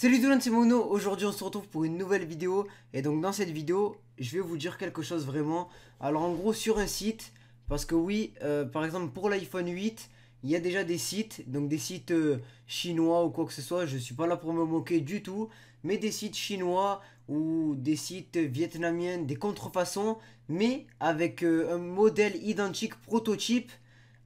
Salut tout le monde, c'est Mono. Aujourd'hui on se retrouve pour une nouvelle vidéo. Et donc dans cette vidéo je vais vous dire quelque chose vraiment. Alors en gros sur un site, parce que oui, par exemple pour l'iPhone 8 il y a déjà des sites, donc des sites chinois ou quoi que ce soit. Je suis pas là pour me moquer du tout, mais des sites chinois ou des sites vietnamiens, des contrefaçons, mais avec un modèle identique prototype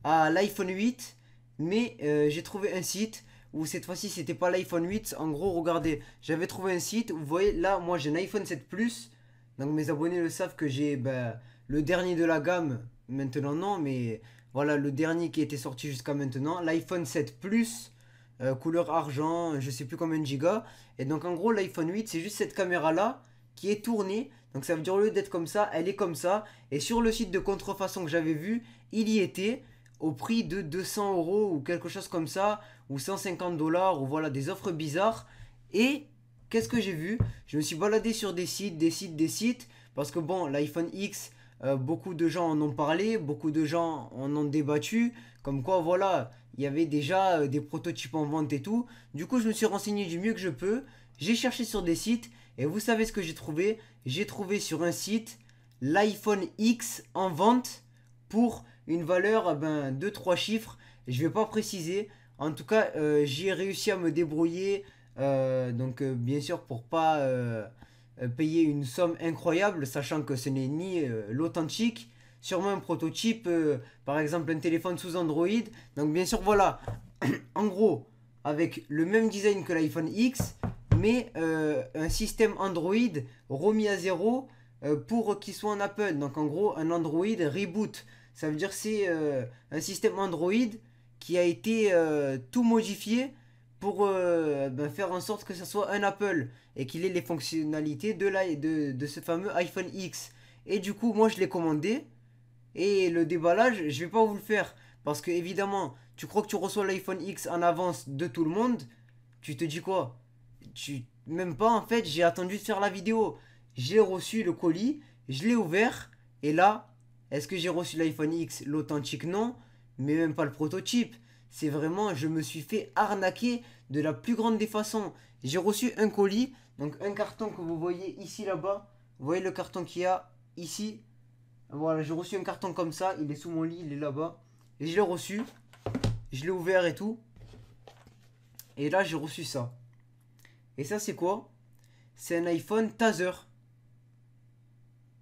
à l'iPhone 8. Mais j'ai trouvé un site où cette fois-ci c'était pas l'iPhone 8. En gros, regardez, j'avais trouvé un site. Vous voyez là, moi j'ai un iPhone 7 Plus. Donc mes abonnés le savent que j'ai le dernier de la gamme. Maintenant, non, mais voilà le dernier qui était sorti jusqu'à maintenant. L'iPhone 7 Plus, couleur argent, je sais plus combien de gigas. Et donc en gros, l'iPhone 8, c'est juste cette caméra là qui est tournée. Donc ça veut dire au lieu d'être comme ça, elle est comme ça. Et sur le site de contrefaçon que j'avais vu, il y était au prix de 200 euros ou quelque chose comme ça, ou 150 dollars, ou voilà, des offres bizarres. Et qu'est-ce que j'ai vu? Je me suis baladé sur des sites, des sites, parce que bon, l'iPhone X, beaucoup de gens en ont parlé, beaucoup de gens en ont débattu, comme quoi voilà, il y avait déjà des prototypes en vente et tout. Du coup, je me suis renseigné du mieux que je peux, j'ai cherché sur des sites, et vous savez ce que j'ai trouvé? J'ai trouvé sur un site l'iPhone X en vente pour une valeur de 3 chiffres. Je vais pas préciser. En tout cas, j'ai réussi à me débrouiller. Donc, bien sûr, pour pas payer une somme incroyable, sachant que ce n'est ni l'authentique, sûrement un prototype, par exemple un téléphone sous Android. Donc, bien sûr, voilà. En gros, avec le même design que l'iPhone X, mais un système Android remis à zéro pour qu'il soit en Apple. Donc, en gros, un Android reboot. Ça veut dire que c'est un système Android qui a été tout modifié pour faire en sorte que ce soit un Apple et qu'il ait les fonctionnalités de ce fameux iPhone X. Et du coup, moi je l'ai commandé et le déballage, je vais pas vous le faire parce que évidemment, tu crois que tu reçois l'iPhone X en avance de tout le monde, tu te dis quoi? Même pas en fait, j'ai attendu de faire la vidéo. J'ai reçu le colis, je l'ai ouvert et là, est-ce que j'ai reçu l'iPhone X, l'authentique? Non, mais même pas le prototype. C'est vraiment, je me suis fait arnaquer de la plus grande des façons. J'ai reçu un colis, donc un carton que vous voyez ici là-bas. Vous voyez le carton qu'il y a ici. Voilà, j'ai reçu un carton comme ça, il est sous mon lit, il est là-bas. Et je l'ai reçu, je l'ai ouvert et tout. Et là, j'ai reçu ça. Et ça, c'est quoi? C'est un iPhone Taser.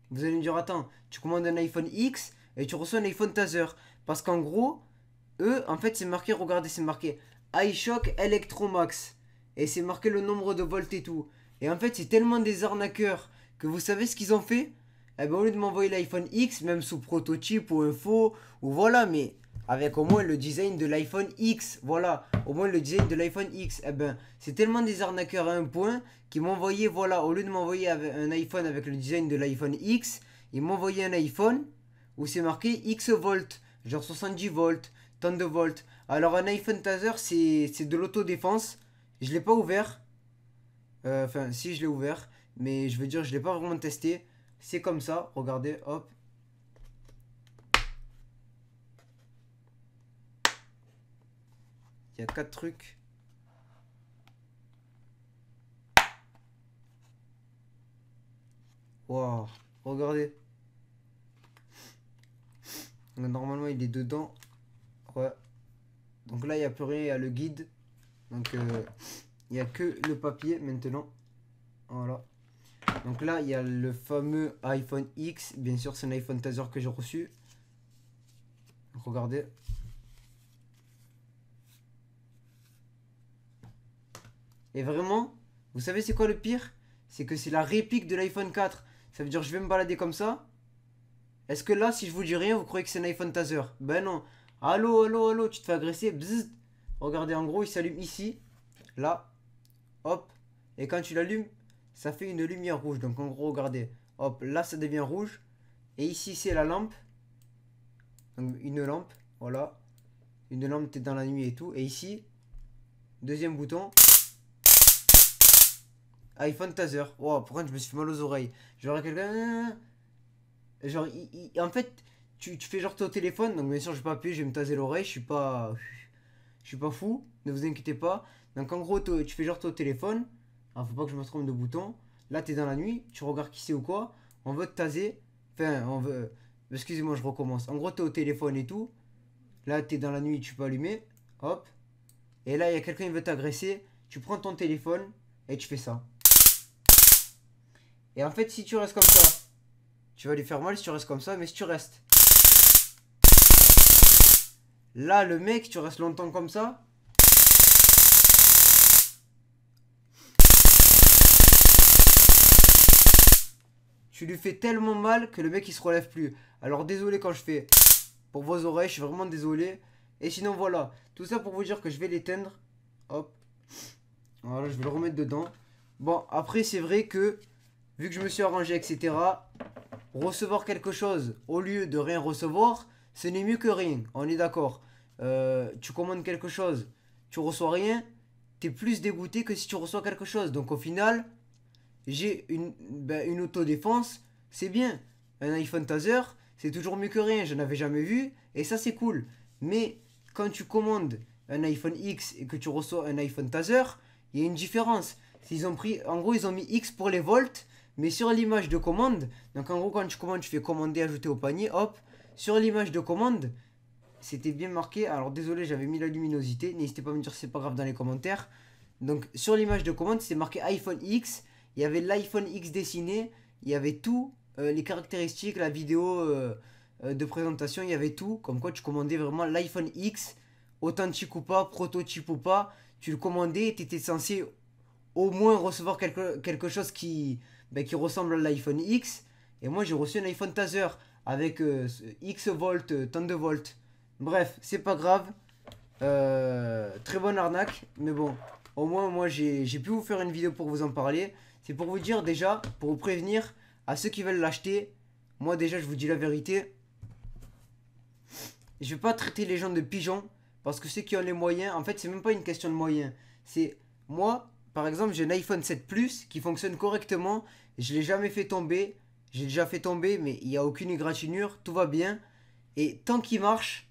Vous allez me dire, attends, tu commandes un iPhone X et tu reçois un iPhone Taser. Parce qu'en gros, eux, en fait, c'est marqué, regardez, c'est marqué iShock Electromax. Et c'est marqué le nombre de volts et tout. Et en fait, c'est tellement des arnaqueurs que vous savez ce qu'ils ont fait? Eh ben, au lieu de m'envoyer l'iPhone X, même sous prototype ou info, ou voilà, mais avec au moins le design de l'iPhone X, voilà, au moins le design de l'iPhone X, eh ben, c'est tellement des arnaqueurs à un point qu'ils m'ont envoyé, voilà, au lieu de m'envoyer un iPhone avec le design de l'iPhone X, ils m'ont envoyé un iPhone où c'est marqué X volts, genre 70 volts, tant de volts. Alors un iPhone Taser, c'est de l'autodéfense. Je l'ai pas ouvert. Enfin, si je l'ai ouvert, mais je veux dire, je l'ai pas vraiment testé. C'est comme ça, regardez, hop. Il y a 4 trucs. Waouh, regardez. Normalement, il est dedans. Ouais. Donc là, il n'y a plus rien, il y a le guide. Donc, il n'y a que le papier maintenant. Voilà. Donc là, il y a le fameux iPhone X. Bien sûr, c'est un iPhone Taser que j'ai reçu. Regardez. Et vraiment, vous savez c'est quoi le pire? C'est que c'est la réplique de l'iPhone 4. Ça veut dire je vais me balader comme ça. Est-ce que là, si je vous dis rien, vous croyez que c'est un iPhone Taser? Ben non. Allô, allô, allô, tu te fais agresser. Bzzz. Regardez, en gros, il s'allume ici. Là. Hop. Et quand tu l'allumes, ça fait une lumière rouge. Donc en gros, regardez. Hop, là, ça devient rouge. Et ici, c'est la lampe. Donc une lampe. Voilà. Une lampe, t'es dans la nuit et tout. Et ici, deuxième bouton. iPhone Taser. Wow, pourquoi je me suis fait mal aux oreilles? Genre, quelqu'un. Genre, en fait, tu fais genre t'es au téléphone. Donc, bien sûr, je vais pas appuyer, je vais me taser l'oreille. Je suis pas fou. Ne vous inquiétez pas. Donc, en gros, tu fais genre t'es au téléphone. Alors, faut pas que je me trompe de bouton. Là, t'es dans la nuit, tu regardes qui c'est ou quoi. On veut te taser. Enfin, on veut. Excusez-moi, je recommence. En gros, t'es au téléphone et tout. Là, t'es dans la nuit, tu peux allumer. Hop. Et là, il y a quelqu'un qui veut t'agresser. Tu prends ton téléphone et tu fais ça. Et en fait, si tu restes comme ça, tu vas lui faire mal si tu restes comme ça. Mais si tu restes. Là, le mec, tu restes longtemps comme ça. Tu lui fais tellement mal que le mec il se relève plus. Alors désolé quand je fais pour vos oreilles, je suis vraiment désolé. Et sinon voilà, tout ça pour vous dire que je vais l'éteindre. Hop. Voilà, je vais le remettre dedans. Bon, après c'est vrai que, vu que je me suis arrangé, etc., recevoir quelque chose au lieu de rien recevoir, ce n'est mieux que rien. On est d'accord. Tu commandes quelque chose, tu reçois rien, t'es plus dégoûté que si tu reçois quelque chose. Donc au final, j'ai une autodéfense, c'est bien. Un iPhone Taser, c'est toujours mieux que rien, je n'avais jamais vu, et ça c'est cool. Mais quand tu commandes un iPhone X et que tu reçois un iPhone Taser, il y a une différence. Ils ont pris, en gros, ils ont mis X pour les volts, mais sur l'image de commande, donc en gros, quand tu commandes, tu fais commander, ajouter au panier, hop, sur l'image de commande, c'était bien marqué. Alors désolé, j'avais mis la luminosité, n'hésitez pas à me dire si c'est pas grave dans les commentaires. Donc sur l'image de commande, c'est marqué iPhone X. Il y avait l'iPhone X dessiné, il y avait tout, les caractéristiques, la vidéo de présentation, il y avait tout. Comme quoi tu commandais vraiment l'iPhone X, authentique ou pas, prototype ou pas, tu le commandais et tu étais censé au moins recevoir quelque chose qui ressemble à l'iPhone X. Et moi j'ai reçu un iPhone Taser avec X volts, tant de volts. Bref, c'est pas grave. Très bonne arnaque, mais bon, au moins moi j'ai pu vous faire une vidéo pour vous en parler. C'est pour vous dire déjà, pour vous prévenir à ceux qui veulent l'acheter. Moi déjà je vous dis la vérité, je vais pas traiter les gens de pigeons, parce que ceux qui ont les moyens, en fait c'est même pas une question de moyens. C'est moi, par exemple j'ai un iPhone 7 Plus qui fonctionne correctement, je l'ai jamais fait tomber, j'ai déjà fait tomber mais il n'y a aucune égratignure, tout va bien. Et tant qu'il marche,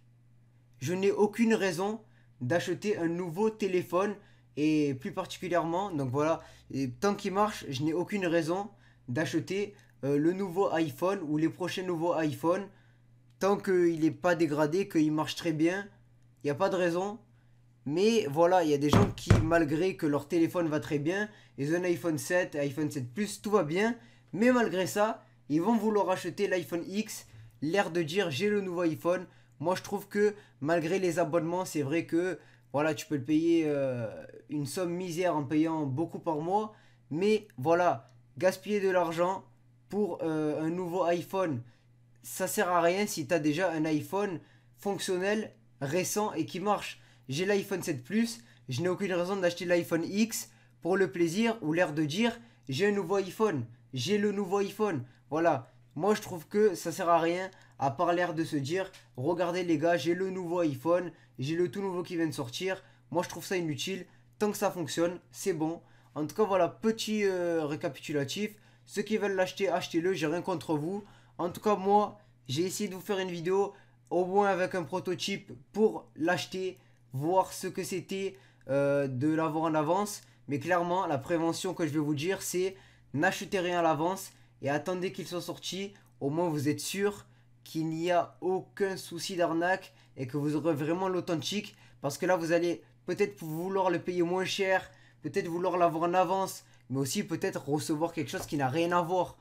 je n'ai aucune raison d'acheter un nouveau téléphone, et plus particulièrement, donc voilà, et tant qu'il marche, je n'ai aucune raison d'acheter le nouveau iPhone ou les prochains nouveaux iPhones. Tant qu'il n'est pas dégradé, qu'il marche très bien, il n'y a pas de raison. Mais voilà, il y a des gens qui, malgré que leur téléphone va très bien, ils ont un iPhone 7, iPhone 7 Plus, tout va bien, mais malgré ça, ils vont vouloir acheter l'iPhone X, l'air de dire j'ai le nouveau iPhone. Moi je trouve que malgré les abonnements, c'est vrai que voilà, tu peux le payer une somme misère en payant beaucoup par mois, mais voilà, gaspiller de l'argent pour un nouveau iPhone, ça sert à rien si tu as déjà un iPhone fonctionnel, récent et qui marche. J'ai l'iPhone 7 Plus, je n'ai aucune raison d'acheter l'iPhone X pour le plaisir ou l'air de dire j'ai un nouveau iPhone, j'ai le nouveau iPhone. Voilà, moi je trouve que ça sert à rien à part l'air de se dire regardez les gars, j'ai le nouveau iPhone, j'ai le tout nouveau qui vient de sortir. Moi je trouve ça inutile, tant que ça fonctionne, c'est bon. En tout cas voilà, petit récapitulatif. Ceux qui veulent l'acheter, achetez-le, j'ai rien contre vous. En tout cas moi, j'ai essayé de vous faire une vidéo au moins avec un prototype pour l'acheter, voir ce que c'était de l'avoir en avance. Mais clairement, la prévention que je vais vous dire, c'est n'achetez rien à l'avance et attendez qu'il soit sorti. Au moins, vous êtes sûr qu'il n'y a aucun souci d'arnaque et que vous aurez vraiment l'authentique. Parce que là, vous allez peut-être vouloir le payer moins cher, peut-être vouloir l'avoir en avance, mais aussi peut-être recevoir quelque chose qui n'a rien à voir.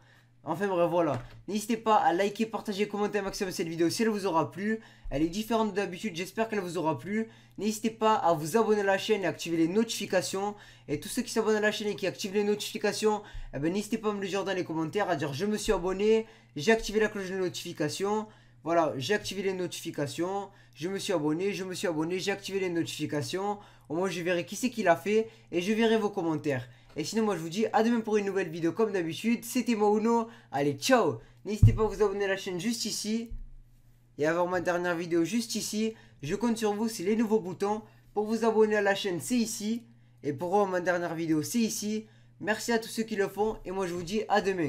Enfin bref, voilà. N'hésitez pas à liker, partager, commenter un maximum cette vidéo si elle vous aura plu. Elle est différente d'habitude, j'espère qu'elle vous aura plu. N'hésitez pas à vous abonner à la chaîne et activer les notifications. Et tous ceux qui s'abonnent à la chaîne et qui activent les notifications, eh ben, n'hésitez pas à me le dire dans les commentaires, à dire je me suis abonné, j'ai activé la cloche de notification. Voilà, j'ai activé les notifications, je me suis abonné, j'ai activé les notifications. Au moins je verrai qui c'est qui l'a fait et je verrai vos commentaires. Et sinon moi je vous dis à demain pour une nouvelle vidéo comme d'habitude. C'était Mauno, allez ciao. N'hésitez pas à vous abonner à la chaîne juste ici et à voir ma dernière vidéo juste ici. Je compte sur vous, c'est les nouveaux boutons. Pour vous abonner à la chaîne c'est ici. Et pour voir ma dernière vidéo c'est ici. Merci à tous ceux qui le font et moi je vous dis à demain.